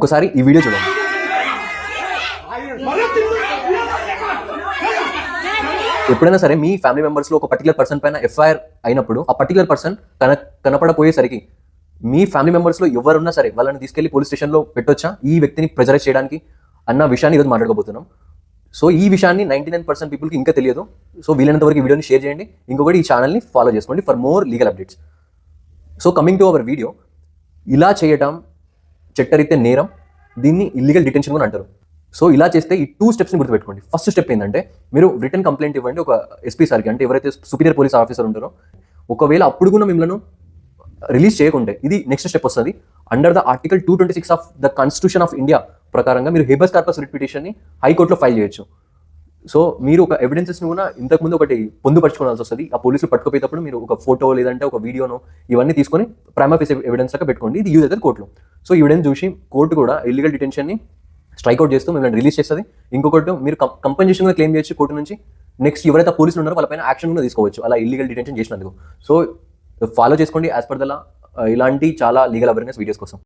ఒకసారి ఈ వీడియో చూడండి. ఎప్పుడైనా సరే మీ ఫ్యామిలీ మెంబర్స్లో ఒక పర్టికులర్ పర్సన్ పైన ఎఫ్ఐఆర్ అయినప్పుడు ఆ పర్టికులర్ పర్సన్ కనపడపోయేసరికి మీ ఫ్యామిలీ మెంబర్స్లో ఎవరున్నా సరే వాళ్ళని తీసుకెళ్లి పోలీస్ స్టేషన్లో పెట్టొచ్చా ఈ వ్యక్తిని ప్రెజరైజ్ చేయడానికి అన్న విషయాన్ని ఈరోజు మాట్లాడుకోబోతున్నాం. సో ఈ విషయాన్ని 99% పీపుల్కి ఇంకా తెలియదు. సో వీలైనంత వరకు ఈ వీడియోని షేర్ చేయండి. ఇంకొకటి ఈ ఛానల్ని ఫాలో చేసుకోండి for more legal updates. So coming to our video, ఇలా చేయటం చట్టరీత్యా నేరం, దీన్ని ఇల్లీగల్ డిటెన్షన్ అని అంటారు. సో ఇలా చేస్తే ఈ 2 స్టెప్స్ని గుర్తుపెట్టుకోండి. ఫస్ట్ స్టెప్ ఏంటంటే మీరు రిటర్న్ కంప్లైంట్ ఇవ్వండి ఒక ఎస్పీ సార్కి, అంటే ఎవరైతే సుపీరియర్ పోలీస్ ఆఫీసర్ ఉంటారో. ఒకవేళ అప్పుడు కూడా మిమ్మల్ని రిలీజ్ చేయకుంటే ఇది నెక్స్ట్ స్టెప్ వస్తుంది. Under the article 226 of the constitution of India ప్రకారంగా మీరు హేబస్ కార్పస్ రిట్ పిటిషన్ని హైకోర్టులో ఫైల్ చేయొచ్చు. సో మీరు ఒక ఎవిడెన్సెస్ని కూడా ఇంతకుముందు ఒకటి పొందుపరచుకోవాల్సి వస్తుంది. ఆ పోలీసులు పట్టుకుపోయేటప్పుడు మీరు ఒక ఫోటో లేదంటే ఒక వీడియోను ఇవన్నీ తీసుకొని ప్రైమా ఫేస్ ఎవిడెన్స్ లాగా పెట్టుకోండి. ఇది యూజ్ అవుతుంది కోర్టులో. సో ఈ ఎవిడెన్స్ చూసి కోర్టు కూడా ఇల్లీగల్ డిటెన్షన్ని స్ట్రైక్అవుట్ చేస్తూ మిమ్మల్ని రిలీజ్ చేస్తుంది. ఇంకొకటి మీరు కంపెన్సేషన్ కూడా క్లెయిమ్ చేయొచ్చు కోర్టు నుంచి. నెక్స్ట్ ఎవరైతే పోలీసులు ఉన్నారో వాళ్ళపైన యాక్షన్ కూడా తీసుకోవచ్చు అలా ఇల్లీగల్ డిటెన్షన్ చేసినందుకు. సో ఫాలో చేసుకోండి యాజ్ పర్ ద లా ఇలాంటి చాలా లీగల్ అవేర్నెస్ వీడియోస్ కోసం.